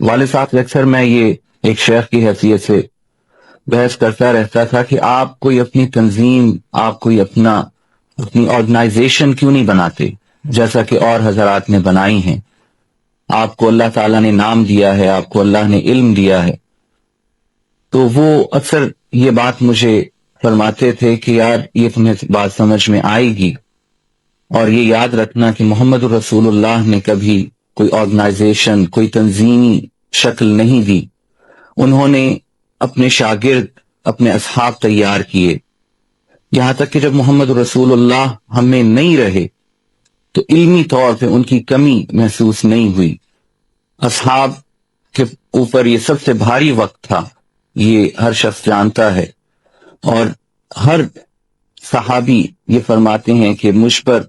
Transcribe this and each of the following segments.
والد صاحب سے اکثر میں یہ ایک شیخ کی حیثیت سے بحث کرتا رہتا تھا کہ آپ کوئی اپنی تنظیم، آپ کوئی اپنی آرگنائزیشن کیوں نہیں بناتے جیسا کہ اور حضرات نے بنائی ہیں. آپ کو اللہ تعالیٰ نے نام دیا ہے، آپ کو اللہ نے علم دیا ہے. تو وہ اکثر یہ بات مجھے فرماتے تھے کہ یار یہ تمہیں بات سمجھ میں آئے گی، اور یہ یاد رکھنا کہ محمد رسول اللہ نے کبھی کوئی آرگنائزیشن، کوئی تنظیمی شکل نہیں دی. انہوں نے اپنے شاگرد، اپنے اصحاب تیار کیے. یہاں تک کہ جب محمد رسول اللہ ہم میں نہیں رہے تو علمی طور پہ ان کی کمی محسوس نہیں ہوئی. اصحاب کے اوپر یہ سب سے بھاری وقت تھا، یہ ہر شخص جانتا ہے. اور ہر صحابی یہ فرماتے ہیں کہ مجھ پر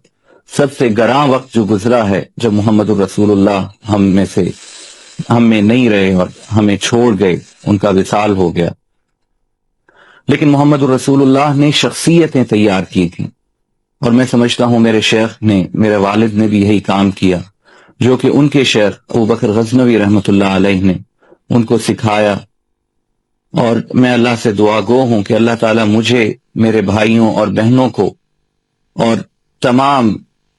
سب سے گراں وقت جو گزرا ہے جب محمد الرسول اللہ ہم میں نہیں رہے اور ہمیں چھوڑ گئے، ان کا وصال ہو گیا. لیکن محمد الرسول اللہ نے شخصیتیں تیار کی تھیں، اور میں سمجھتا ہوں میرے شیخ نے، میرے والد نے بھی یہی کام کیا، جو کہ ان کے شیخ ابوبکر غزنوی رحمۃ اللہ علیہ نے ان کو سکھایا. اور میں اللہ سے دعا گو ہوں کہ اللہ تعالیٰ مجھے، میرے بھائیوں اور بہنوں کو اور تمام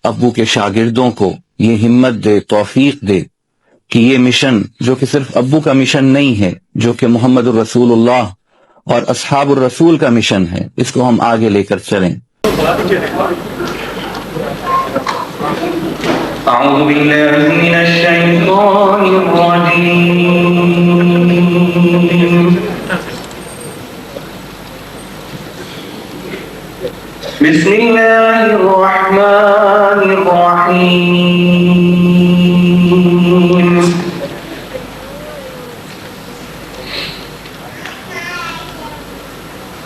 ابو کے شاگردوں کو یہ ہمت دے، توفیق دے کہ یہ مشن جو کہ صرف ابو کا مشن نہیں ہے، جو کہ محمد الرسول اللہ اور اصحاب الرسول کا مشن ہے، اس کو ہم آگے لے کر چلیں. اعوذ باللہ من الشیطان الرجیم. بسم اللہ الرحمن الرحیم.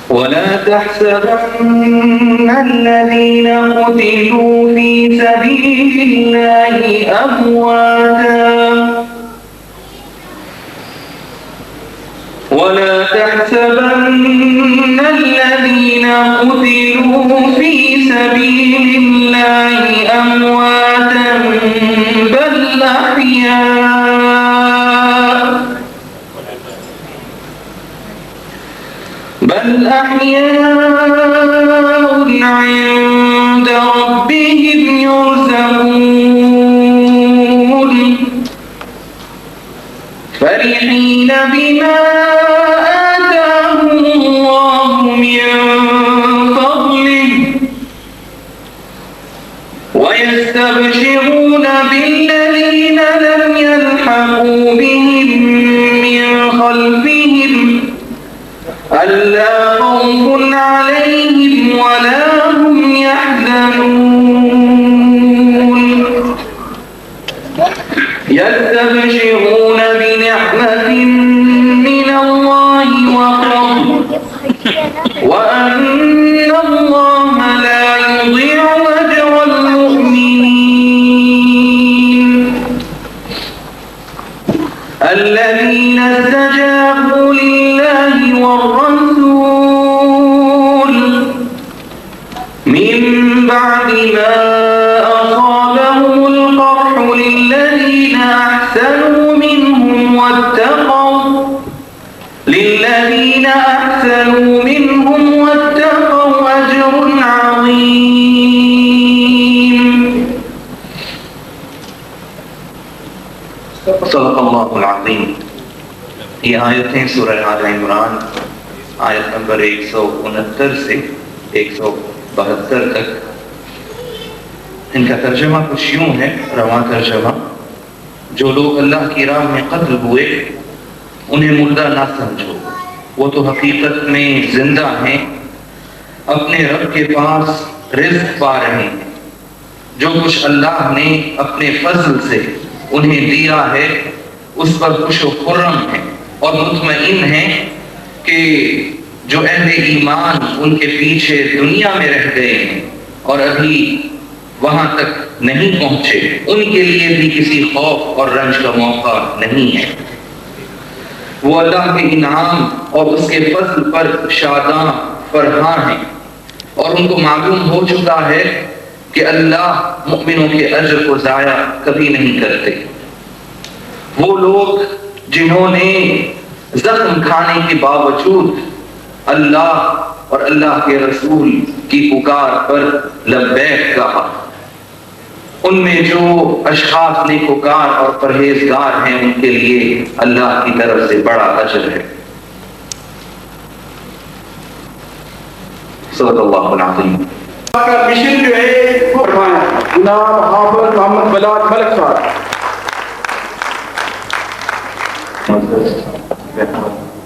ولا تحسبن الذين قتلوا في سبيل الله أمواتا ولا تحسبن الذين قتلوا في سبيل الله أمواتا بل أحياء عند ربهم يرزقون فرحين بما آتاهم الله من فضله ويستبشرون بالذين لم يلحقوا بهم من خلفهم ألا خوف عليهم ولا هم يحزنون يستبشرون بنعمة من الله وفضل وأن الله لا يضيع أجر المؤمنين الذين استجابوا لله والرسول من بعد ما أصابهم القرح للذين أحسنوا منهم واتقوا أجر عظيم. صدق اللہ العظیم. یہ آیتیں سورہ آل عمران آیت نمبر 169 سے 172 تک. ان کا ترجمہ کچھ یوں ہے، رواں ترجمہ: جو لوگ اللہ کی راہ میں قتل ہوئے انہیں مردہ نہ سمجھو، وہ تو حقیقت میں زندہ ہیں، اپنے رب کے پاس رزق پا رہے ہیں. جو کچھ اللہ نے اپنے فضل سے انہیں دیا ہے اس پر خوش و خرم ہیں اور مطمئن ہیں کہ جو اہل ایمان ان کے پیچھے دنیا میں رہ گئے ہیں اور ابھی وہاں تک نہیں پہنچے، ان کے لیے بھی کسی خوف اور رنج کا موقع نہیں ہے. وہ اللہ کے انعام اور اس کے فضل پر شاداں فرحاں ہیں، اور ان کو معلوم ہو چکا ہے کہ اللہ مؤمنوں کے اجر کو ضائع کبھی نہیں کرتے. وہ لوگ جنہوں نے زخم کھانے کے باوجود اللہ اور اللہ کے رسول کی پکار پر لبیک کہا. ان میں جو اشخاص نیکوکار اور پرہیزگار ہیں ان کے لیے اللہ کی طرف سے بڑا اجر ہے. صدق اللہ العظیم. کا مشن جو ہے وہ فرمایا جناب حافظ محمد بلال ملک صاحب.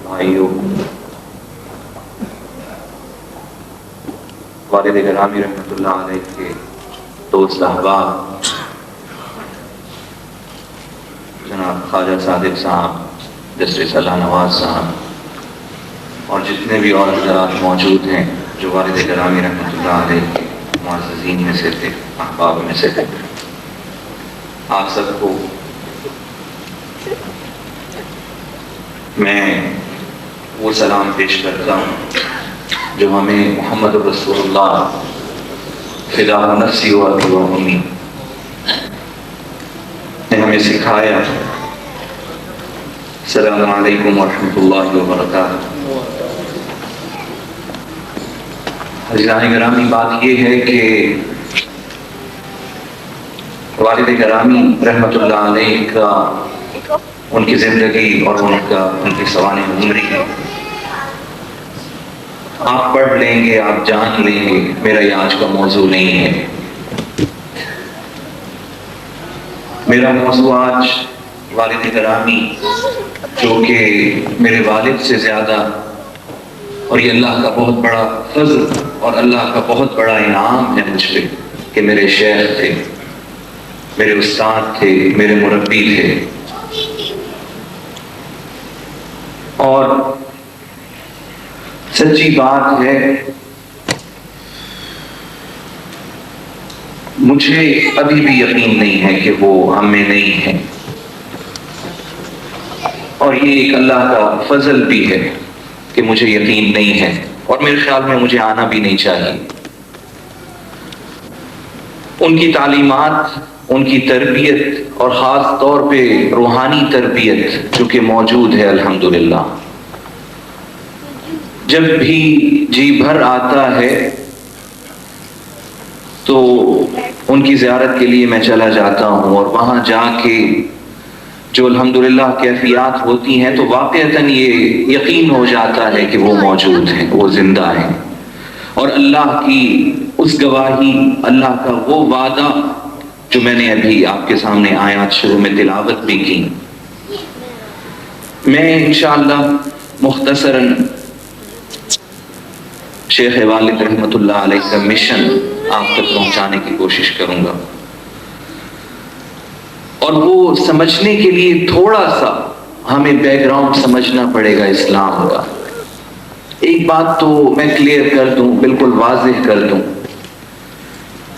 بھائیو، والد گرامی رحمۃ اللہ علیہ کے دوست احباب جناب خواجہ صادق صاحب، جسٹس اللہ نواز صاحب اور جتنے بھی اور حضرات موجود ہیں جو والد گرامی رحمۃ اللہ علیہ کے معززین میں سے تھے، احباب میں سے تھے، آپ سب کو میں وہ سلام پیش کرتا ہوں جو ہمیں محمد رسول اللہ فدا نفسی و ابی و امی نے ہمیں سکھایا. السلام علیکم ورحمۃ اللہ وبرکاتہ. عزیزان گرامی، بات یہ ہے کہ والد گرامی رحمۃ اللہ علیہ کا ان کی زندگی اور ان کی سوانح عمری آپ پڑھ لیں گے، آپ جان لیں گے، میرا یہ آج کا موضوع نہیں ہے. میرا موضوع آج والد گرامی جو کہ میرے والد سے زیادہ، اور یہ اللہ کا بہت بڑا فضل اور اللہ کا بہت بڑا انعام ہے مجھ پہ کہ میرے شیخ تھے، میرے استاد تھے، میرے مربی تھے. اور سچی بات ہے، مجھے ابھی بھی یقین نہیں ہے کہ وہ ہم میں نہیں ہے، اور یہ ایک اللہ کا فضل بھی ہے کہ مجھے یقین نہیں ہے، اور میرے خیال میں مجھے آنا بھی نہیں چاہیے. ان کی تعلیمات، ان کی تربیت اور خاص طور پہ روحانی تربیت جو کہ موجود ہے الحمدللہ، جب بھی جی بھر آتا ہے تو ان کی زیارت کے لیے میں چلا جاتا ہوں، اور وہاں جا کے جو الحمدللہ کیفیات ہوتی ہیں تو واقعتاً یہ یقین ہو جاتا ہے کہ وہ موجود ہیں، وہ زندہ ہیں، اور اللہ کی اس گواہی، اللہ کا وہ وعدہ جو میں نے ابھی آپ کے سامنے آیات شروع میں تلاوت بھی کی. میں انشاءاللہ مختصراً شیخ والد رحمۃ اللہ علیہ کا مشن آپ تک پہنچانے کی کوشش کروں گا، اور وہ سمجھنے کے لیے تھوڑا سا ہمیں بیک گراؤنڈ سمجھنا پڑے گا اسلام کا. ایک بات تو میں کلیئر کر دوں، بالکل واضح کر دوں.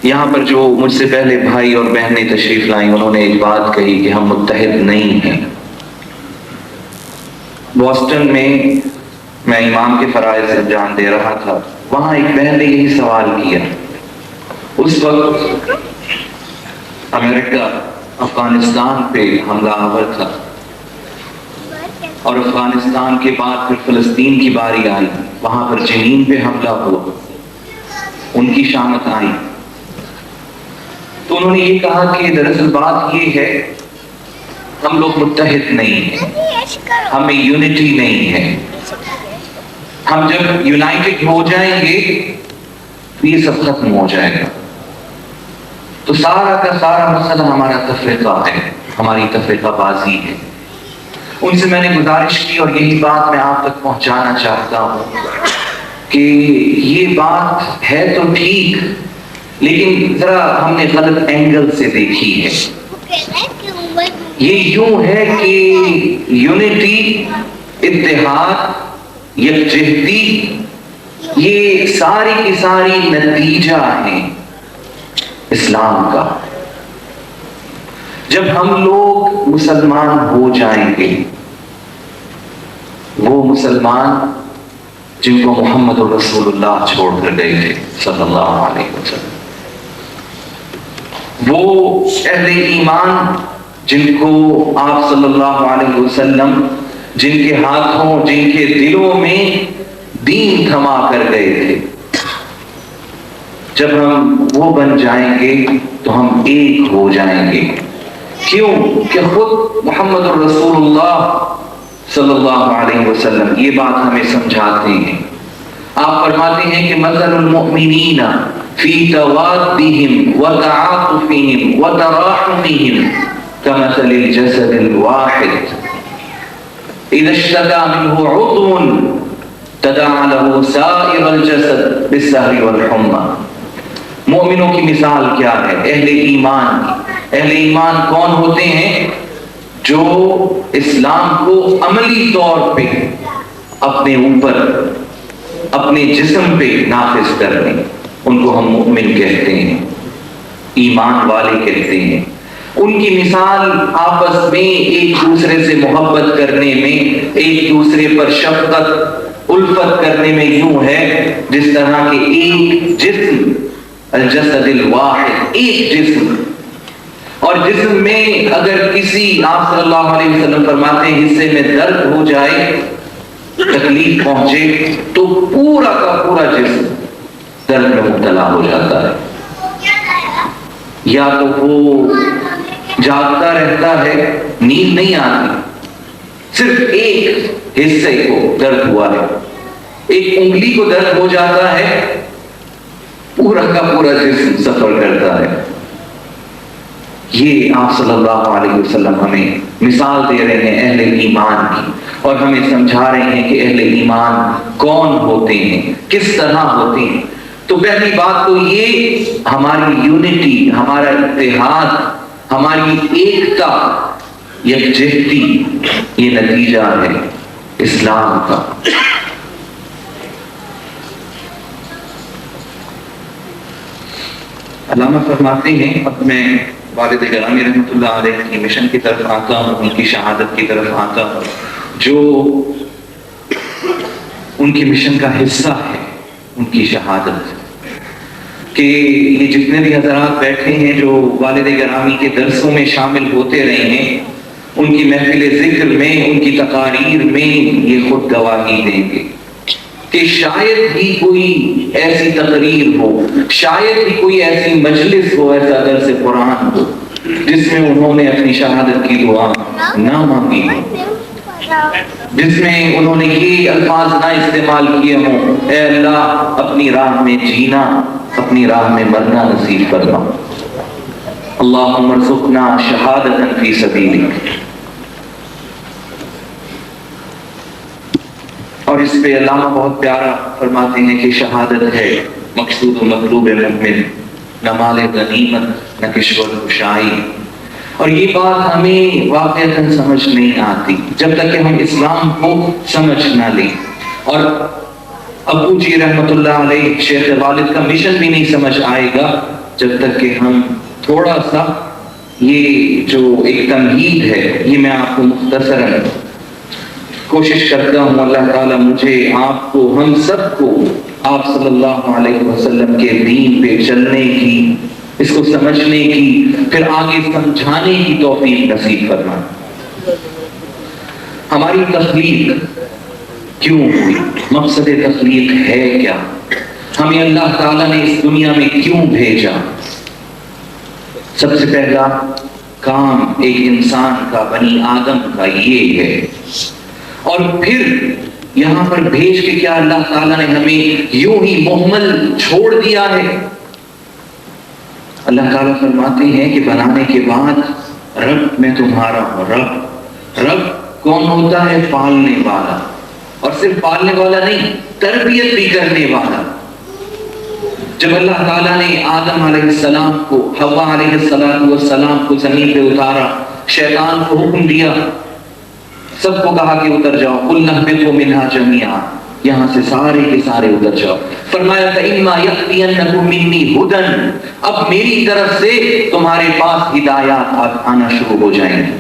یہاں پر جو مجھ سے پہلے بھائی اور بہنیں تشریف لائیں، انہوں نے ایک بات کہی کہ ہم متحد نہیں ہیں. بوسٹن میں امام کے فرائض انجام دے رہا تھا، وہاں ایک بہن نے یہی سوال کیا. اس وقت امریکہ افغانستان پہ حملہ آور تھا، اور افغانستان کے بعد پھر فلسطین کی باری آئی، وہاں پر جنین پہ حملہ ہوا، ان کی شامت آئی. تو انہوں نے یہ کہا کہ دراصل بات یہ ہے ہم لوگ متحد نہیں ہیں، ہمیں یونٹی نہیں ہے. ہم جب یونائٹڈ ہو جائیں گے تو یہ سب ختم ہو جائے گا. تو سارا کا سارا مسئلہ ہمارا تفرقہ ہے، ہماری تفرقہ بازی ہے. ان سے میں نے گزارش کی، اور یہی بات میں آپ تک پہنچانا چاہتا ہوں کہ یہ بات ہے تو ٹھیک، لیکن ذرا ہم نے غلط اینگل سے دیکھی ہے. یہ یوں ہے کہ یونٹی، اتحاد، یکجہتی، یہ ساری کی ساری نتیجہ ہیں اسلام کا. جب ہم لوگ مسلمان ہو جائیں گے، وہ مسلمان جن کو محمد رسول اللہ چھوڑ کر گئے تھے صلی اللہ علیہ وسلم، وہ اہل ایمان جن کو آپ صلی اللہ علیہ وسلم جن کے ہاتھوں جن کے دلوں میں دین تھما کر گئے تھے، جب ہم وہ بن جائیں گے تو ہم ایک ہو جائیں گے. کیوں کہ خود محمد الرسول اللہ صلی اللہ علیہ وسلم یہ بات ہمیں سمجھاتے ہیں. آپ فرماتے ہیں کہ مثل المؤمنین فی توادہم وتعاطفہم وتراحمہم کمثل الجسد الواحد اذا اشتكى منه عضو تداعى له سائر الجسد بالسهر والحمى. مومنوں کی مثال کیا ہے؟ اہل ایمان کی. اہل ایمان کون ہوتے ہیں؟ جو اسلام کو عملی طور پہ اپنے اوپر اپنے جسم پہ نافذ کر لیں، ان کو ہم مومن کہتے ہیں، ایمان والے کہتے ہیں. ان کی مثال آپس میں ایک دوسرے سے محبت کرنے میں، ایک دوسرے پر شفقت الفت کرنے میں یوں ہے جس طرح کہ ایک جسم، الجسد الواحد، ایک جسم. اور جسم میں اگر کسی، آپ صلی اللہ علیہ وسلم فرماتے ہیں، حصے میں درد ہو جائے، تکلیف پہنچے، تو پورا کا پورا جسم درد میں مبتلا ہو جاتا ہے. یا تو وہ جاگتا رہتا ہے، نیند نہیں آتی، صرف ایک حصے کو درد ہوا ہے، ایک انگلی کو درد ہو جاتا ہے، پورا کا پورا جسم سفر کرتا ہے. یہ آپ صلی اللہ علیہ وسلم ہمیں مثال دے رہے ہیں اہل ایمان کی، اور ہمیں سمجھا رہے ہیں کہ اہل ایمان کون ہوتے ہیں، کس طرح ہوتے ہیں. تو پہلی بات تو یہ ہماری یونٹی، ہمارا اتحاد، ہماری ایکتا، یکجہتی، یہ نتیجہ ہے اسلام کا. علامہ فرماتے ہیں، اب میں والد گرامی رحمۃ اللہ علیہ کی مشن کی طرف آتا ہوں، ان کی شہادت کی طرف آتا ہوں، جو ان کی مشن کا حصہ ہے، ان کی شہادت. کہ یہ جتنے بھی حضرات بیٹھے ہیں جو والد گرامی کے درسوں میں شامل ہوتے رہے ہیں، ان کی محفل ذکر میں، ان کی تقاریر میں یہ خود گواہی دیں گے کہ شاید ہی کوئی ایسی تقریر ہو، شاید ہی کوئی ایسی مجلس ہو، ایسا درس قرآن ہو جس میں انہوں نے اپنی شہادت کی دعا نہ مانگی ہو، جس میں انہوں نے یہ الفاظ نہ استعمال کیے ہوں، اے اللہ اپنی راہ میں جینا، اپنی راہ میں مرنا نصیب فرما، اللہم ارزقنا شہادتا فی سبیلک. اور اس پہ علامہ بہت پیارا فرماتے ہیں کہ شہادت ہے مقصود و مطلوب مومن، نہ مال غنیمت، نہ کشور خوشائی. اور یہ بات ہمیں واقعتاً سمجھ نہیں آتی جب تک کہ ہم اسلام کو سمجھ نہ لیں. اور ابو جی رحمۃ اللہ علیہ، شیخ والد کا مشن بھی نہیں سمجھ آئے گا جب تک کہ ہم تھوڑا سا یہ جو ایک تمہید ہے، یہ میں آپ کو مختصراً کوشش کرتا ہوں، اللہ تعالیٰ مجھے، آپ کو، ہم سب کو آپ صلی اللہ علیہ وسلم کے دین پہ چلنے کی، اس کو سمجھنے کی، پھر آگے سمجھانے کی توفیق نصیب فرمائے. ہماری تخلیق کیوں ہوئی؟ مقصد تخلیق ہے کیا؟ ہمیں اللہ تعالیٰ نے اس دنیا میں کیوں بھیجا؟ سب سے پہلا کام ایک انسان کا، بنی آدم کا یہ ہے. اور پھر یہاں پر بھیج کے کیا اللہ تعالیٰ نے ہمیں یوں ہی محمل چھوڑ دیا ہے؟ اللہ تعالیٰ فرماتے ہیں کہ بنانے کے بعد رب میں تمہارا ہوں. رب کون ہوتا ہے؟ پالنے والا. اور صرف پالنے والا نہیں، تربیت بھی کرنے والا. جب اللہ تعالیٰ نے آدم علیہ السلام کو، حوا علیہ السلام کو زمین پہ اتارا، شیطان کو حکم دیا، سب کو کہا کہ اتر جاؤ، قُلْ نَهْبِطُوا مِنْهَا جَمِيعًا، یہاں سے سارے کے سارے اتر جاؤ. فرمایا فَإِمَّا يَأْتِيَنَّكُم مِّنِّي هُدًى، اب میری طرف سے تمہارے پاس ہدایات آنا شروع ہو جائیں گے.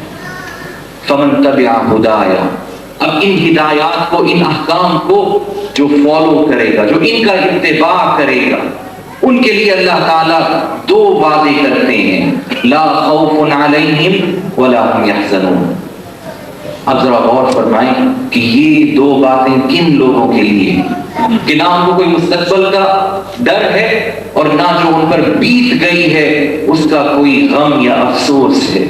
فَمَن تَبِعَ هُدَايَا، اب ان ہدایات کو، ان احکام کو جو فالو کرے گا، جو ان کا اتباع کرے گا، ان کے لیے اللہ تعالیٰ دو وعدے کرتے ہیں، لا خوف علیہم ولا هم یحزنون۔ اب ذرا غور فرمائیں کہ یہ دو باتیں کن لوگوں کے لیے، کہ نہ ان کو کوئی مستقبل کا ڈر ہے اور نہ جو ان پر بیت گئی ہے اس کا کوئی غم یا افسوس ہے۔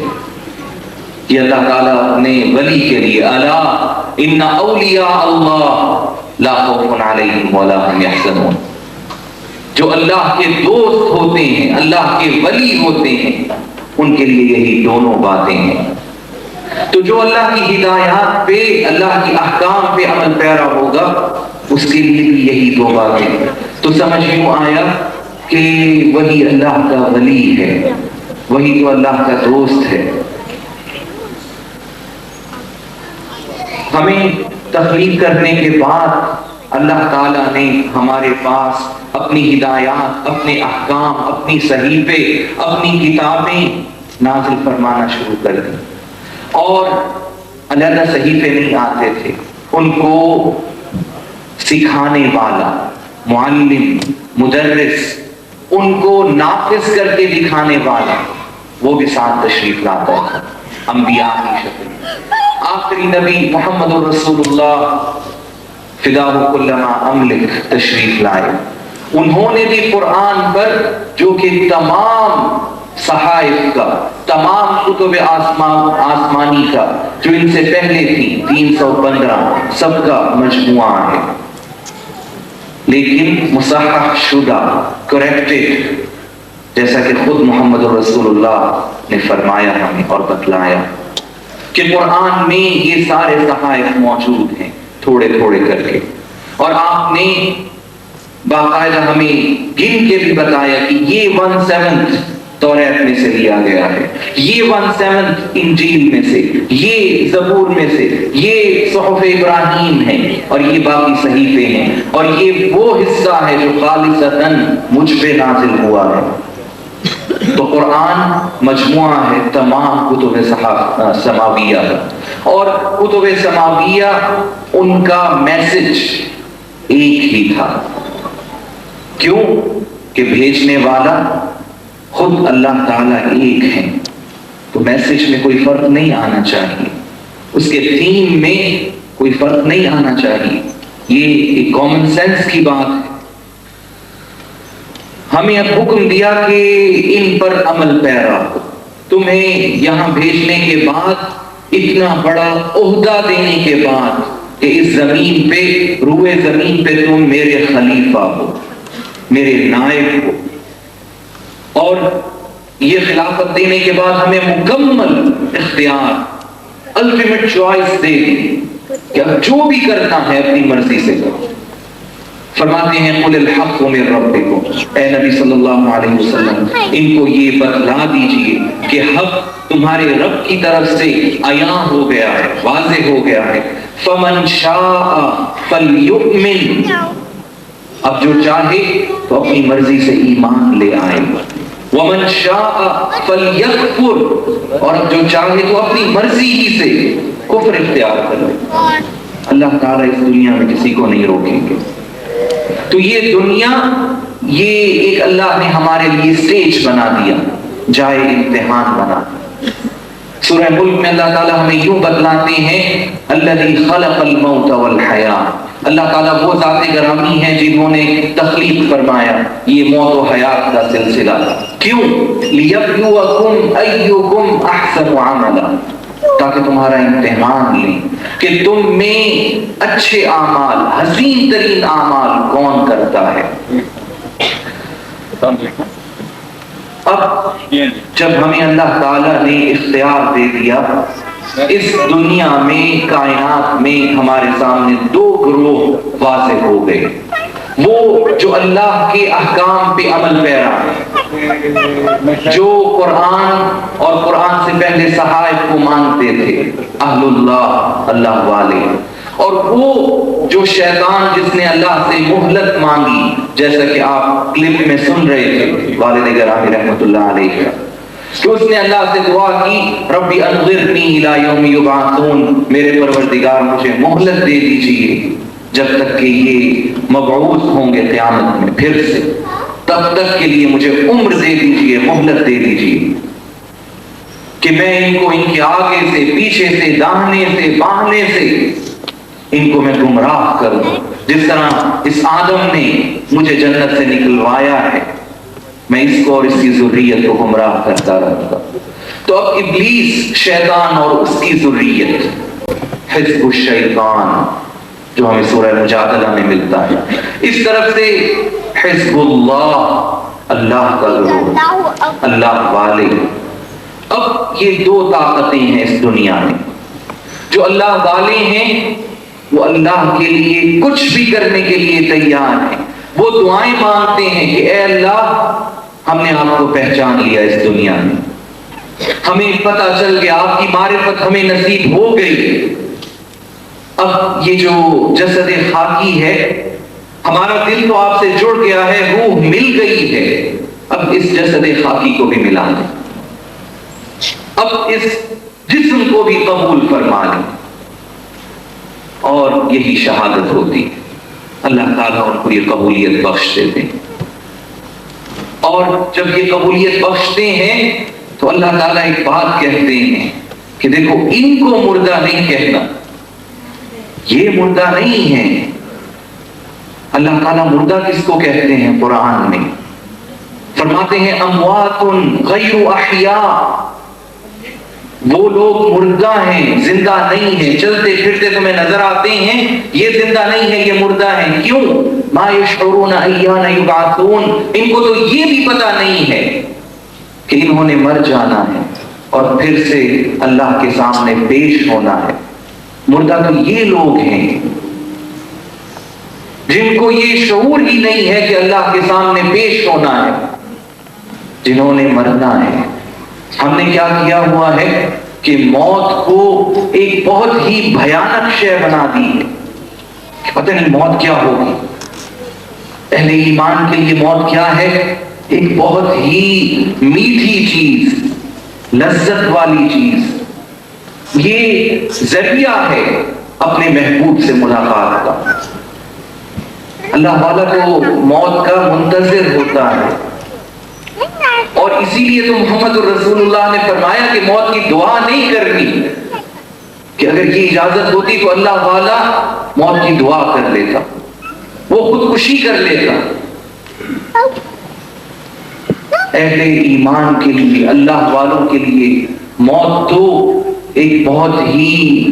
یہ اللہ تعالیٰ اپنے ولی کے لیے، الا ان اولیاء اللہ لا خوف علیہم ولا هم یحزنون، جو اللہ کے دوست ہوتے ہیں، اللہ کے ولی ہوتے ہیں، ان کے لیے یہی دونوں باتیں ہیں۔ تو جو اللہ کی ہدایات پہ، اللہ کی احکام پہ عمل پیرا ہوگا اس کے لیے بھی یہی دو باتیں۔ تو سمجھ یوں آیا کہ وہی اللہ کا ولی ہے، وہی تو اللہ کا دوست ہے۔ ہمیں تخلیق کرنے کے بعد اللہ تعالیٰ نے ہمارے پاس اپنی ہدایات، اپنے احکام، اپنی صحیفے، اپنی کتابیں نازل فرمانا شروع کر دی، اور علیحدہ صحیفے نہیں آتے تھے، ان کو سکھانے والا معلم، مدرس، ان کو نافذ کر کے دکھانے والا وہ بھی ساتھ تشریف لاتا تھا، انبیاء کی شکل میں۔ آخری نبی محمد رسول اللہ فداہ کل ما املک تشریف لائے، انہوں نے بھی قرآن پر جو کہ تمام صحائف کا، تمام کتب آسمانی کا جو ان سے پہلے تھی 315 سب کا مجموعہ ہے، لیکن مصحح شدہ، کریکٹڈ، جیسا کہ خود محمد رسول اللہ نے فرمایا ہمیں اور بتلایا کہ قرآن میں یہ سارے صحائف موجود ہیں تھوڑے تھوڑے کر کے، اور آپ نے باقاعدہ ہمیں گن کے بھی بتایا کہ یہ 1/7 توریت میں سے لیا گیا ہے، یہ 1/7 انجیل میں سے، یہ زبور میں سے، یہ صحف ابراہیم ہے، اور یہ باقی صحیفے ہیں، اور یہ وہ حصہ ہے جو خالصتاً مجھ پہ نازل ہوا ہے۔ تو قرآن مجموعہ ہے تمام کتب سماویہ، اور کتب سماویہ ان کا میسج ایک ہی تھا۔ کیوں؟ کہ بھیجنے والا خود اللہ تعالیٰ ایک ہے، تو میسج میں کوئی فرق نہیں آنا چاہیے، اس کے تھیم میں کوئی فرق نہیں آنا چاہیے، یہ ایک کامن سینس کی بات ہے۔ ہمیں اب حکم دیا کہ ان پر عمل پیرا ہو، تمہیں یہاں بھیجنے کے بعد، اتنا بڑا عہدہ دینے کے بعد کہ اس زمین پہ، روئے زمین پہ تم میرے خلیفہ ہو، میرے نائب ہو، اور یہ خلافت دینے کے بعد ہمیں مکمل اختیار، الٹیمیٹ چوائس دے دی کہ اب جو بھی کرنا ہے اپنی مرضی سے کرو۔ فرماتے ہیں قل الحق من ربکم، اے نبی صلی اللہ علیہ وسلم ان کو یہ بتلا دیجئے کہ حق تمہارے رب کی طرف سے عیاں ہو گیا ہے، واضح ہو گیا ہے۔ فمن شاء فلیؤمن، اب جو چاہے تو اپنی مرضی سے ایمان لے آئے، ومن شاء فلیکفر، اور اب جو چاہے تو اپنی مرضی ہی سے کفر اختیار کر لے۔ اللہ تعالیٰ اس دنیا میں کسی کو نہیں روکیں گے۔ تو یہ دنیا، یہ ایک اللہ نے ہمارے لیے سٹیج بنا دیا، جائے امتحان بنا دیا۔ سورہ ملک میں اللہ تعالیٰ ہمیں یوں بتلاتے ہیں الذی خلق الموت والحیات، اللہ تعالیٰ وہ ذات گرامی ہیں جنہوں نے تخلیق فرمایا یہ موت و حیات کا سلسلہ۔ کیوں؟ لیبلوکم ایکم احسن عملا، تاکہ تمہارا امتحان لیں کہ تم میں اچھے اعمال، حسین ترین اعمال کون کرتا ہے۔ اب جب ہمیں اللہ تعالیٰ نے اختیار دے دیا، اس دنیا میں، کائنات میں ہمارے سامنے دو گروہ واضح ہو گئے، وہ جو اللہ کے احکام پہ عمل پیرا ہے، جو قرآن اور قرآن سے پہلے صحائف کو مانتے تھے، اہل اللہ، اللہ والے، اور وہ جو شیطان جس نے اللہ سے مہلت مانگی، جیسا کہ آپ کلپ میں سن رہے تھے والد گرامی رحمۃ اللہ علیہ کا، کہ اس نے اللہ سے دعا کی ربی انظرنی الی یوم یبعثون، میرے پروردگار مجھے مہلت دے دیجیے جب تک کہ یہ مبعوث ہوں گے قیامت میں پھر سے، تب تک کے لیے مجھے عمر دے دیجیے، مہلت دے دیجیے کہ میں ان کو ان کے آگے سے، پیچھے سے، داہنے سے، بائیں سے ان کو میں گمراہ کروں، جس طرح اس آدم نے مجھے جنت سے نکلوایا ہے، میں اس کو اور اس کی ذریت کو گمراہ کرتا رہوں گا۔ تو اب ابلیس، شیطان اور اس کی ذریت، حزب الشیطان جو ہمیں سورہ مجادلہ میں ملتا ہے، اس طرف سے حزب اللہ، اللہ کا گروہ، اللہ والے۔ اب یہ دو طاقتیں ہیں اس دنیا میں۔ جو اللہ والے ہیں وہ اللہ کے لیے کچھ بھی کرنے کے لیے تیار ہیں، وہ دعائیں مانگتے ہیں کہ اے اللہ ہم نے آپ کو پہچان لیا اس دنیا میں، ہمیں پتہ چل گیا، آپ کی معرفت ہمیں نصیب ہو گئی۔ اب یہ جو جسد خاکی ہے، ہمارا دل تو آپ سے جڑ گیا ہے، روح مل گئی ہے، اب اس جسد خاکی کو بھی ملا دیں، اب اس جسم کو بھی قبول فرما لیں، اور یہی شہادت ہوتی ہے۔ اللہ تعالیٰ ان کو یہ قبولیت بخش دیتے ہیں، اور جب یہ قبولیت بخشتے ہیں تو اللہ تعالیٰ ایک بات کہتے ہیں کہ دیکھو ان کو مردہ نہیں کہنا، یہ مردہ نہیں ہے۔ اللہ تعالیٰ مردہ کس کو کہتے ہیں قرآن میں؟ فرماتے ہیں اموات غیر احیاء، وہ لوگ مردہ ہیں، زندہ نہیں ہیں، چلتے پھرتے تمہیں نظر آتے ہیں، یہ زندہ نہیں ہے، یہ مردہ ہیں۔ کیوں؟ ما یشعرون ایان یبعثون، ان کو تو یہ بھی پتہ نہیں ہے کہ انہوں نے مر جانا ہے اور پھر سے اللہ کے سامنے پیش ہونا ہے۔ مردہ تو یہ لوگ ہیں جن کو یہ شعور ہی نہیں ہے کہ اللہ کے سامنے پیش ہونا ہے، جنہوں نے مرنا ہے۔ ہم نے کیا کیا ہوا ہے کہ موت کو ایک بہت ہی بھیانک شے بنا دی ہے کہ پتہ نہیں موت کیا ہوگی۔ اہل ایمان کے لیے موت کیا ہے؟ ایک بہت ہی میٹھی چیز، لذت والی چیز، یہ ذریعہ ہے اپنے محبوب سے ملاقات کا۔ اللہ والا تو موت کا منتظر ہوتا ہے، اور اسی لیے تو محمد رسول اللہ نے فرمایا کہ موت کی دعا نہیں کرنی، کہ اگر یہ اجازت ہوتی تو اللہ والا موت کی دعا کر لیتا، وہ خودکشی کر لیتا۔ اہل ایمان کے لیے، اللہ والوں کے لیے موت تو ایک بہت ہی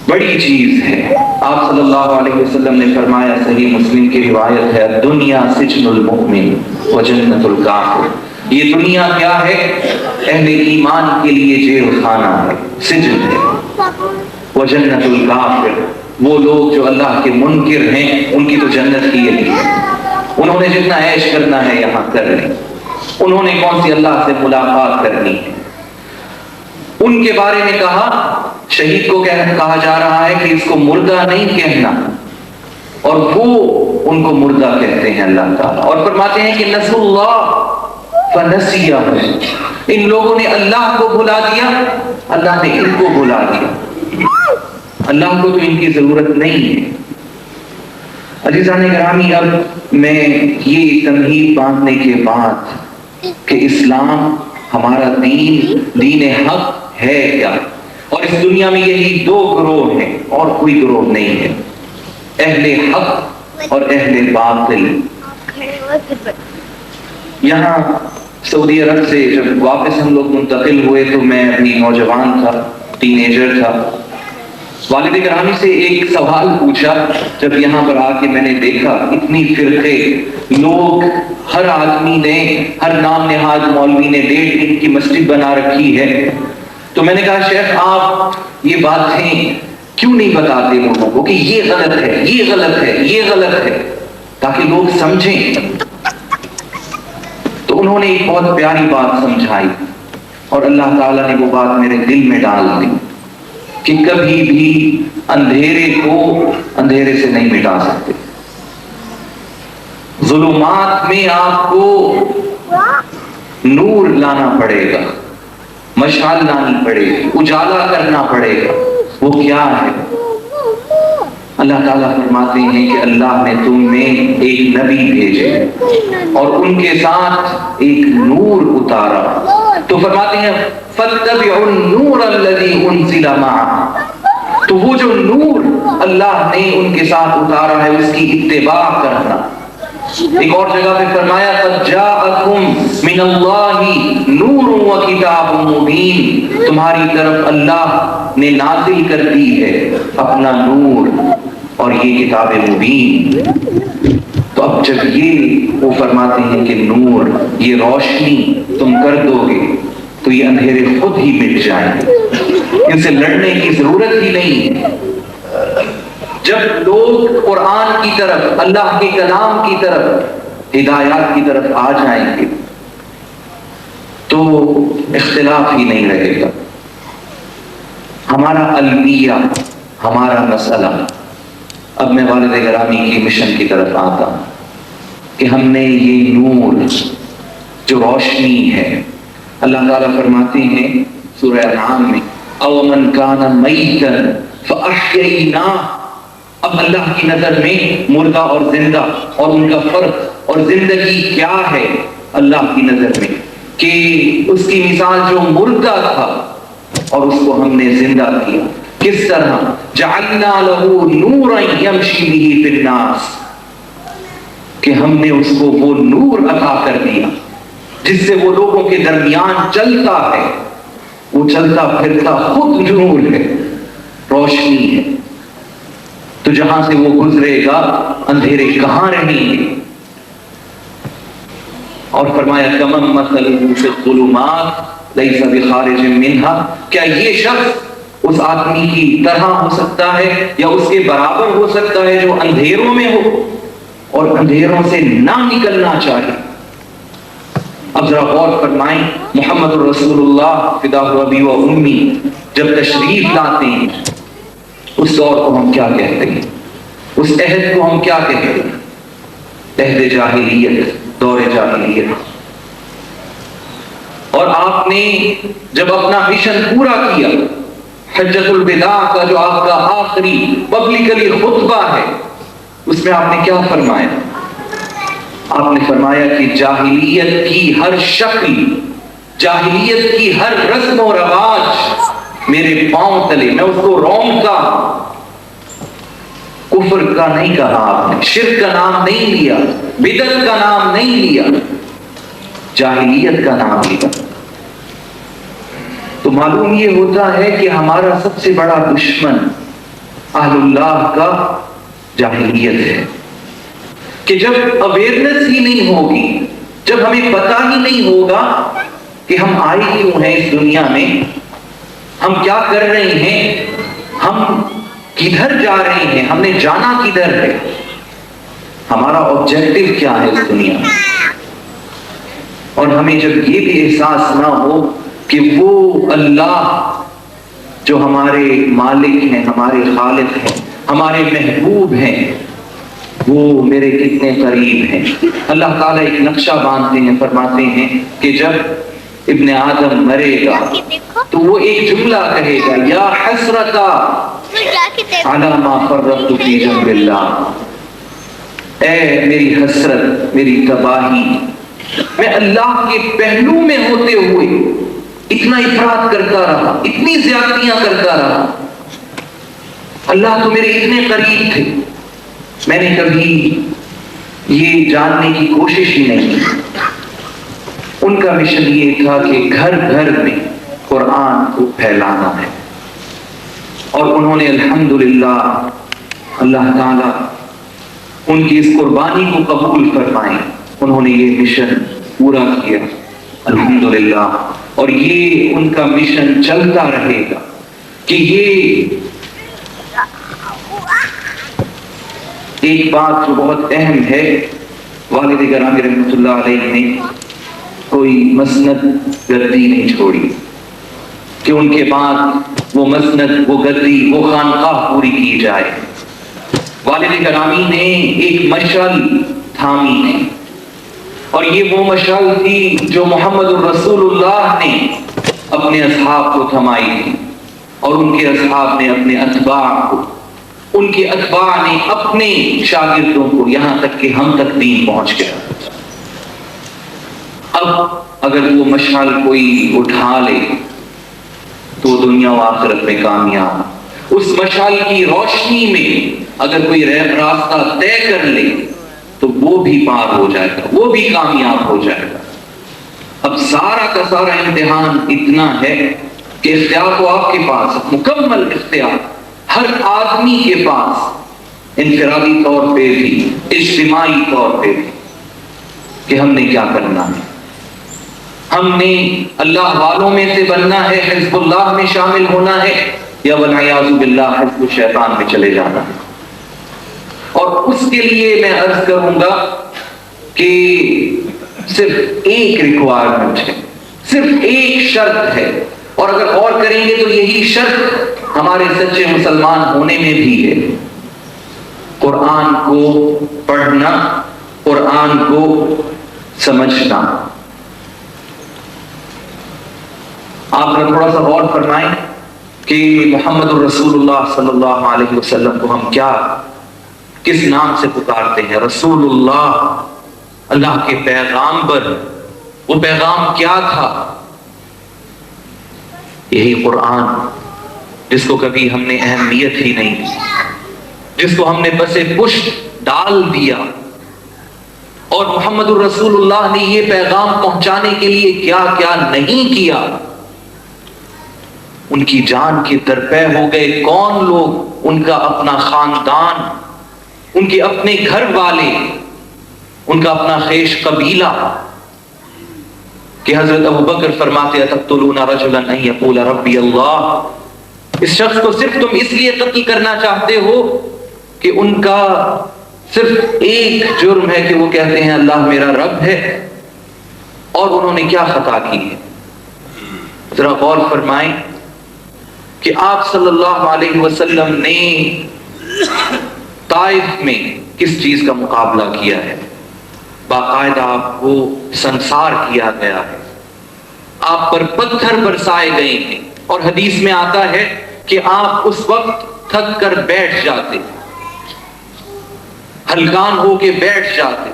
بڑی چیز ہے۔ آپ صلی اللہ علیہ وسلم نے فرمایا، صحیح مسلم کی روایت ہے، دنیا سجن المؤمن و جنت الکافر، یہ دنیا کیا ہے؟ اہل ایمان کے لیے جیل خانہ ہے، سجن ہے۔ و جنت الکافر، وہ لوگ جو اللہ کے منکر ہیں ان کی تو جنت ہی ہے، انہوں نے جتنا عیش کرنا ہے یہاں کر لیں، انہوں نے کون سی اللہ سے ملاقات کرنی ہے۔ ان کے بارے میں کہا، شہید کو کہا جا رہا ہے کہ اس کو مردہ نہیں کہنا، اور وہ ان کو مردہ کہتے ہیں اللہ تعالیٰ، اور فرماتے ہیں کہ نسوا اللہ فنسیہم، ان لوگوں نے اللہ کو بھلا دیا، اللہ نے ان کو بھلا دیا، اللہ کو تو ان کی ضرورت نہیں ہے۔ عزیزان گرامی، اب میں یہ تمہید باندھنے کے بعد کہ اسلام ہمارا دین حق ہے کیا، اور اس دنیا میں یہی دو گروہ ہیں اور کوئی گروہ نہیں ہے، اہل حق اور اہل باطل۔ یہاں سعودی عرب سے جب واپس ہم لوگ منتقل ہوئے تو میں ابھی نوجوان تھا، ٹین ایجر تھا، والد گرامی سے ایک سوال پوچھا جب یہاں پر آ کے میں نے دیکھا اتنی فرقے، لوگ، ہر آدمی نے، ہر نام نہاد مولوی نے 1.5 دن کی مسجد بنا رکھی ہے، تو میں نے کہا شیخ آپ یہ باتیں کیوں نہیں بتاتے لوگوں کو کہ یہ غلط ہے، یہ غلط ہے، یہ غلط ہے، تاکہ لوگ سمجھیں۔ تو انہوں نے ایک بہت پیاری بات سمجھائی، اور اللہ تعالیٰ نے وہ بات میرے دل میں ڈال دی کہ کبھی بھی اندھیرے کو اندھیرے سے نہیں مٹا سکتے، ظلمات میں آپ کو نور لانا پڑے گا، مشعل لانی پڑے گی، اجالا کرنا پڑے گا۔ وہ کیا ہے؟ اللہ تعالیٰ فرماتے ہیں کہ اللہ نے تم میں ایک نبی بھیجے اور ان کے ساتھ ایک نور اتارا، تو فرماتے ہیں فَاتَّبِعُوا النُّورَ الَّذِي أُنزِلَ مَعَهُ، تو وہ جو نور اللہ نے ان کے ساتھ اتارا ہے اس کی اتباع کرنا۔ ایک اور جگہ پہ فرمایا قَدْ جَاءَكُم مِّنَ اللَّهِ نُورٌ وَكِتَابٌ مُبِينٌ، تمہاری طرف اللہ نے نازل کر دی ہے اپنا نور اور یہ کتاب مبین۔ تو اب جب یہ وہ فرماتے ہیں کہ نور، یہ روشنی تم کر دو گے تو یہ اندھیرے خود ہی مٹ جائیں گے، ان سے لڑنے کی ضرورت ہی نہیں ہے۔ جب لوگ قرآن کی طرف، اللہ کے کلام کی طرف، ہدایات کی طرف آ جائیں گے تو اختلاف ہی نہیں رہے گا۔ ہمارا المیہ، ہمارا مسئلہ، اب میں والد گرامی کی مشن کی طرف آتا ہوں کہ ہم نے یہ نور جو روشنی ہے، اللہ تعالیٰ فرماتے ہیں سورہ انعام میں اَوَمَنْ كَانَ مَيْتًا فَأَحْيَيْنَاهُ، اب اللہ کی نظر میں مردہ اور زندہ اور ان کا فرق اور زندگی کیا ہے اللہ کی نظر میں، کہ اس کی مثال جو مردہ تھا اور اس کو ہم نے زندہ کیا، کس طرح جعلنا له نورا یمشی به فی الناس، کہ ہم نے اس کو وہ نور عطا کر دیا جس سے وہ لوگوں کے درمیان چلتا ہے، وہ چلتا پھرتا خود نور ہے، روشنی ہے، تو جہاں سے وہ گزرے گا اندھیرے کہاں رہیں گے۔ اور فرمایا کمن مثلہ فی الظلمات لیس بخارج منہا، کیا یہ شخص اس آدمی کی طرح ہو سکتا ہے یا اس کے برابر ہو سکتا ہے جو اندھیروں میں ہو اور اندھیروں سے نہ نکلنا چاہے۔ اب ذرا غور فرمائیں، محمد رسول اللہ فداہ ابی و امی جب تشریف لاتے ہیں اس دور کو ہم کیا کہتے ہیں، اس عہد کو ہم کیا کہتے ہیں؟ عہد جاہلیت، دور جاہلیت۔ اور آپ نے جب اپنا مشن پورا کیا، حجۃ الوداع کا جو آپ کا آخری پبلکلی خطبہ ہے، اس میں آپ نے کیا فرمایا؟ آپ نے فرمایا کہ جاہلیت کی ہر شکل، جاہلیت کی ہر رسم و رواج میرے پاؤں تلے، میں اس کو رونقتا ہوں۔ کفر کا نہیں کہا آپ نے، شرک کا نام نہیں لیا، بدعت کا نام نہیں لیا، جاہلیت کا نام لیا۔ تو معلوم یہ ہوتا ہے کہ ہمارا سب سے بڑا دشمن اہل اللہ کا جاہلیت ہے، کہ جب اویئرنس ہی نہیں ہوگی، جب ہمیں پتہ ہی نہیں ہوگا کہ ہم آئے کیوں ہیں اس دنیا میں، ہم کیا کر رہے ہیں، ہم کدھر جا رہے ہیں، ہم نے جانا کدھر ہے، ہمارا آبجیکٹو کیا ہے اس دنیا میں، اور ہمیں جب یہ بھی احساس نہ ہو کہ وہ اللہ جو ہمارے مالک ہیں، ہمارے خالق ہیں، ہمارے محبوب ہیں، وہ میرے کتنے قریب ہیں۔ اللہ تعالیٰ ایک نقشہ باندھتے ہیں، فرماتے ہیں کہ جب ابن آدم مرے گا تو وہ ایک جملہ کہے گا، یا حسرتا علی ما فرطت فی جنب اللہ، اے میری حسرت، میری تباہی، میں اللہ کے پہلو میں ہوتے ہوئے اتنا افراط کرتا رہا، اتنی زیادتیاں کرتا رہا، اللہ تو میرے اتنے قریب تھے، میں نے کبھی یہ جاننے کی کوشش ہی نہیں کی۔ ان کا مشن یہ تھا کہ گھر گھر میں قرآن کو پھیلانا ہے، اور انہوں نے الحمدللہ، اللہ تعالیٰ ان کی اس قربانی کو قبول فرمائے، انہوں نے یہ مشن پورا کیا الحمدللہ، اور یہ ان کا مشن چلتا رہے گا کہ یہ ایک بات جو بہت اہم ہے، والد گرامی رحمۃ اللہ علیہ نے کوئی مسند گدی نہیں چھوڑی کہ ان کے بعد وہ مسند، وہ گدی، وہ خانقاہ پوری کی جائے۔ والد گرامی نے ایک مشعل تھامی تھی، اور یہ وہ مشعل تھی جو محمد الرسول اللہ نے اپنے اصحاب کو تھمائی تھی، اور ان کے اصحاب نے اپنے اتباع کو ان کے اتباع نے اپنے شاگردوں کو، یہاں تک کہ ہم تک دین پہنچ گیا۔ اب اگر وہ مشعل کوئی اٹھا لے تو دنیا و آخرت میں کامیاب، اس مشعل کی روشنی میں اگر کوئی راستہ طے کر لے تو وہ بھی پار ہو جائے گا، وہ بھی کامیاب ہو جائے گا۔ اب سارا کا سارا امتحان اتنا ہے کہ اختیار تو آپ کے پاس ہے، مکمل اختیار ہر آدمی کے پاس، انفرادی طور پہ بھی، اجتماعی طور پہ بھی، کہ ہم نے کیا کرنا ہے۔ ہم نے اللہ والوں میں سے بننا ہے، حزب اللہ میں شامل ہونا ہے، یا والعیاذ باللہ حزب الشیطان میں چلے جانا ہے۔ اور اس کے لیے میں عرض کروں گا کہ صرف ایک ریکوائرمنٹ ہے، صرف ایک شرط ہے، اور اگر غور کریں گے تو یہی شرط ہمارے سچے مسلمان ہونے میں بھی ہے، قرآن کو پڑھنا، قرآن کو سمجھنا۔ آپ نے تھوڑا سا غور فرمائیں کہ محمد الرسول اللہ صلی اللہ علیہ وسلم کو ہم کس نام سے پکارتے ہیں؟ رسول اللہ، اللہ کے پیغامبر۔ وہ پیغام کیا تھا؟ یہی قرآن، جس کو کبھی ہم نے اہمیت ہی نہیں دی، جس کو ہم نے پسے پشت ڈال دیا۔ اور محمد الرسول اللہ نے یہ پیغام پہنچانے کے لیے کیا کیا نہیں کیا، ان کی جان کے درپے ہو گئے کون لوگ، ان کا اپنا خاندان، ان کے اپنے گھر والے، ان کا اپنا خیش قبیلہ، کہ حضرت ابو بکر فرماتے اتقتلون رجلا ان یقول ربی اللہ، اس شخص کو صرف تم اس لیے قتل کرنا چاہتے ہو کہ ان کا صرف ایک جرم ہے کہ وہ کہتے ہیں اللہ میرا رب ہے، اور انہوں نے کیا خطا کی ہے؟ ذرا غور فرمائیں کہ آپ صلی اللہ علیہ وسلم نے طائف میں کس چیز کا مقابلہ کیا ہے؟ باقاعدہ آپ کو سنسار کیا گیا ہے، آپ پر پتھر برسائے گئے ہیں، اور حدیث میں آتا ہے کہ آپ اس وقت تھک کر بیٹھ جاتے، ہلکان ہو کے بیٹھ جاتے،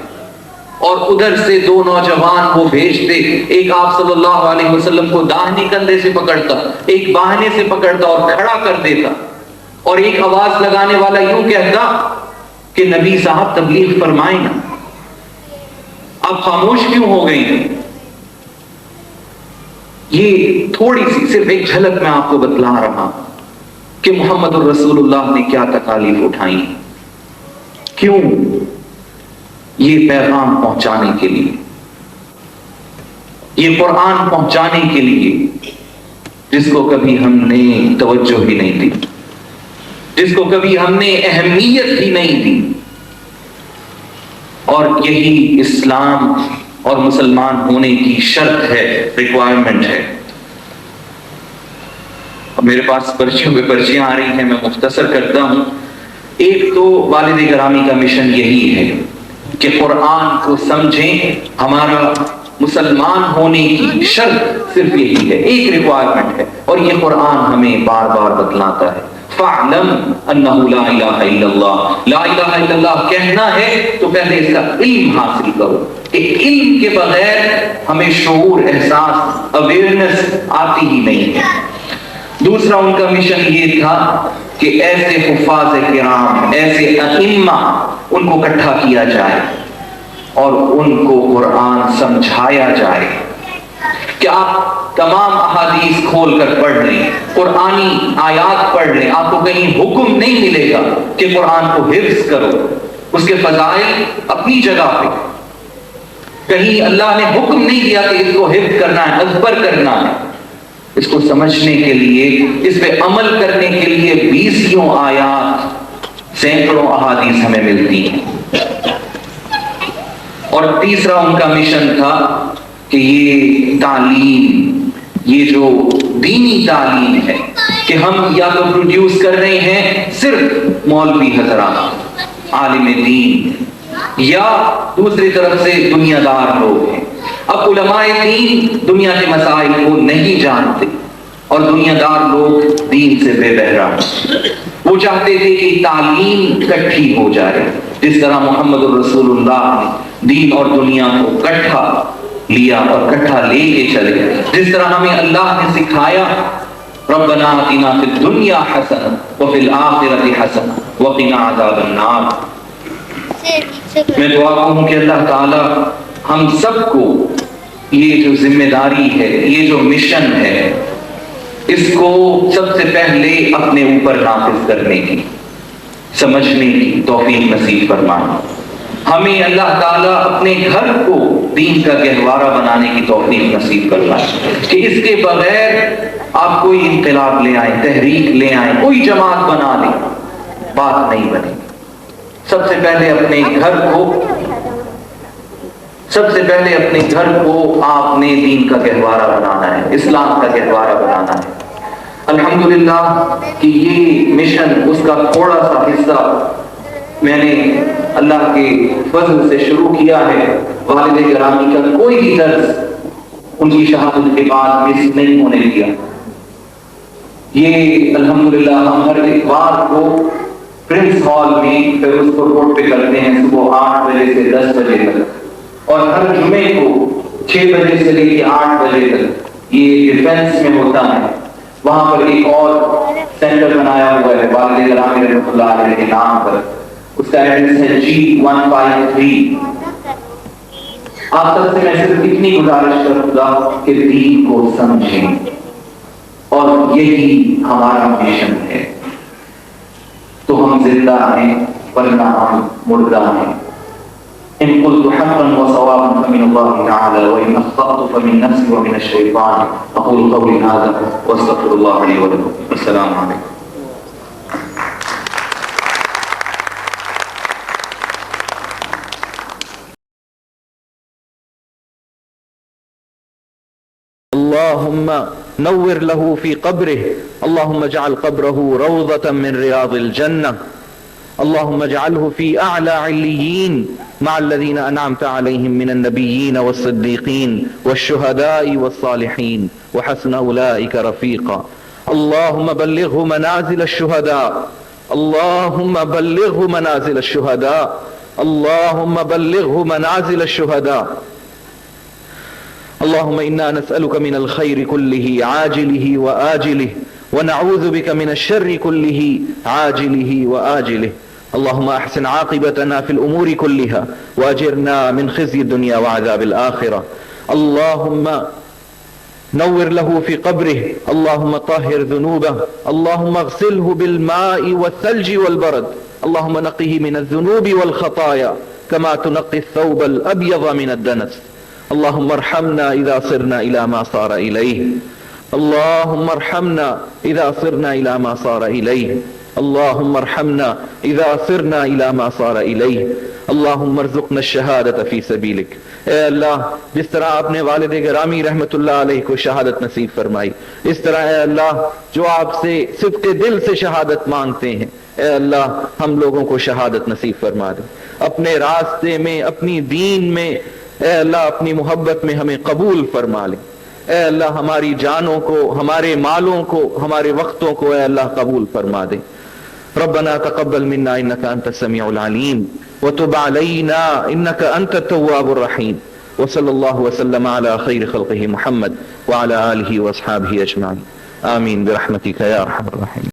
اور ادھر سے دو نوجوان وہ بھیجتے، ایک آپ صلی اللہ علیہ وسلم کو داہنے کندھے سے پکڑتا، ایک باہنے سے پکڑتا اور کھڑا کر دیتا، اور ایک آواز لگانے والا یوں کہتا کہ نبی صاحب تبلیغ فرمائیں نا، آپ خاموش کیوں ہو گئی ہیں؟ یہ تھوڑی سی صرف ایک جھلک میں آپ کو بتلا رہا ہوں کہ محمد الرسول اللہ نے کیا تکالیف اٹھائی، کیوں؟ یہ پیغام پہنچانے کے لیے، یہ قرآن پہنچانے کے لیے، جس کو کبھی ہم نے توجہ ہی نہیں دی، جس کو کبھی ہم نے اہمیت ہی نہیں دی، اور یہی اسلام اور مسلمان ہونے کی شرط ہے، ریکوائرمنٹ ہے۔ میرے پاس پرچیوں پہ پرچیاں آ رہی ہیں، میں مختصر کرتا ہوں۔ ایک تو والد گرامی کا مشن یہی ہے کہ قرآن کو سمجھیں، ہمارا مسلمان ہونے کی شرط صرف یہی ہے، ایک ریکوائرمنٹ ہے، اور یہ قرآن ہمیں بار بار بتلاتا ہے، فَاعْلَمْ أَنَّهُ لَا إِلَهَ إِلَّا اللَّهُ، لا الہ الا اللہ کہنا ہے تو پہلے اس کا علم حاصل کرو، کہ علم کے بغیر ہمیں شعور، احساس، اویئرنس آتی ہی نہیں ہے۔ دوسرا ان کا مشن یہ تھا کہ ایسے حفاظ کرام، ایسے ائمہ، ان کو اکٹھا کیا جائے اور ان کو قرآن سمجھایا جائے، کہ آپ تمام احادیث کھول کر پڑھ لیں، قرآنی آیات پڑھ لیں، آپ کو کہیں حکم نہیں ملے گا کہ قرآن کو حفظ کرو، اس کے فضائل اپنی جگہ پہ، کہیں اللہ نے حکم نہیں دیا کہ اس کو حفظ کرنا ہے، ازبر کرنا ہے۔ اس کو سمجھنے کے لیے، اس پہ عمل کرنے کے لیے 20 آیات، سینکڑوں احادیث ہمیں ملتی ہیں۔ اور تیسرا ان کا مشن تھا کہ یہ تعلیم، یہ جو دینی تعلیم ہے، کہ ہم یا تو پروڈیوس کر رہے ہیں صرف مولوی حضرات، عالم دین، یا دوسری طرف سے دنیا دار لوگ ہیں۔ اب علماء دین دنیا کے مسائل کو نہیں جانتے، اور دنیا دار لوگ دین سے بے بہرا، وہ چاہتے تھے کہ تعلیم اکٹھی ہو جائے، جس طرح محمد الرسول اللہ نے دین اور دنیا کو اکٹھا لیا اور اکٹھا لے کے چلے، جس طرح ہمیں اللہ نے سکھایا ربنا آتنا فی الدنیا حسنہ وفی الآخرۃ حسنہ وقنا عذاب النار۔ میں دعا کروں کہ اللہ تعالی ہم سب کو یہ جو ذمہ داری ہے، یہ جو مشن ہے، اس کو سب سے پہلے اپنے اوپر نافذ کرنے کی، سمجھنے کی توفیق نصیب فرمائے۔ ہمیں اللہ تعالیٰ اپنے گھر کو دین کا گہوارہ بنانے کی توفیق نصیب فرمائے کہ اس کے بغیر آپ کوئی انقلاب لے آئیں، تحریک لے آئیں، کوئی جماعت بنا لیں، بات نہیں بنے۔ سب سے پہلے اپنے گھر کو آپ نے دین کا گہوارہ بنانا ہے، اسلام کا گہوارہ بنانا ہے۔ الحمدللہ کہ یہ مشن، اس کا تھوڑا سا حصہ میں نے اللہ کے فضل سے شروع کیا ہے۔ والد گرامی کا کوئی بھی درس ان کی شہادت کے بعد مس نہیں ہونے دیا۔ یہ الحمدللہ ہم ہر اتوار کو پرنس ہال میں پھر اس کو روڈ پہ کرتے ہیں، صبح 8 بجے سے 10 بجے تک، اور ہر جمعے کو 6 بجے سے لے کے 8 بجے تک یہ ڈیفنس میں ہوتا ہے۔ وہاں پر ایک اور سینٹر بنایا ہوا ہے والد گرامی رحمۃ اللہ علیہ کے نام پر، اس کا ایڈریس ہے G153۔ آپ سب سے میں صرف اتنی گزارش کروں گا کہ دین کو سمجھیں، اور یہی ہمارا مشن ہے۔ تو ہم زندہ ہیں ورنہ ہم مردہ ہیں۔ ان قلت حقا وصوابا فمن الله تعالى وان اخطأت فمن نفسي ومن الشيطان اقول قولي هذا واستغفر الله لي ولكم۔ السلام علیکم۔ اللهم نور له في قبره، اللهم اجعل قبره روضة من رياض الجنة، اللهم اجعله في أعلى عليين مع الذين أنعمت عليهم من النبيين والصديقين والشهداء والصالحين وحسن أولئك رفيقا۔ اللهم بلغه منازل الشهداء، اللهم بلغه منازل الشهداء، اللهم بلغه منازل الشهداء۔ اللهم إنا نسألك من الخير كله عاجله وآجله ونعوذ بك من الشر كله عاجله وآجله۔ اللهم أحسن عاقبتنا في الأمور كلها وأجرنا من خزي الدنيا وعذاب الآخرة۔ اللهم نور له في قبره، اللهم طهر ذنوبه، اللهم اغسله بالماء والثلج والبرد، اللهم نقه من الذنوب والخطايا كما تنقي الثوب الأبيض من الدنس۔ اللهم ارحمنا إذا صرنا إلى ما صار إليه، اللهم ارحمنا إذا صرنا إلى ما صار إليه، اللهم ارحمنا إذا صرنا إلى ما صار إليه، اللهم ارزقنا الشهادة في سبيلك۔ اے اللہ، جس طرح آپ نے والد گرامی رحمت اللہ علیہ کو شہادت نصیب فرمائی، اس طرح اے اللہ جو آپ سے صدق دل سے شہادت مانگتے ہیں، اے اللہ ہم لوگوں کو شہادت نصیب فرما دے۔ اپنے راستے میں، اپنی دین میں اے اللہ اپنی محبت میں ہمیں قبول فرما لے۔ اے اللہ ہماری جانوں کو، ہمارے مالوں کو، ہمارے وقتوں کو اے اللہ قبول فرما دے۔ ربنا تقبل منا انك انت السميع العليم وتب علينا انك انت التواب الرحيم، وصلى الله وسلم على خير خلقه محمد وعلى آله واصحابه اجمعين، آمين برحمتك يا ارحم الراحمين۔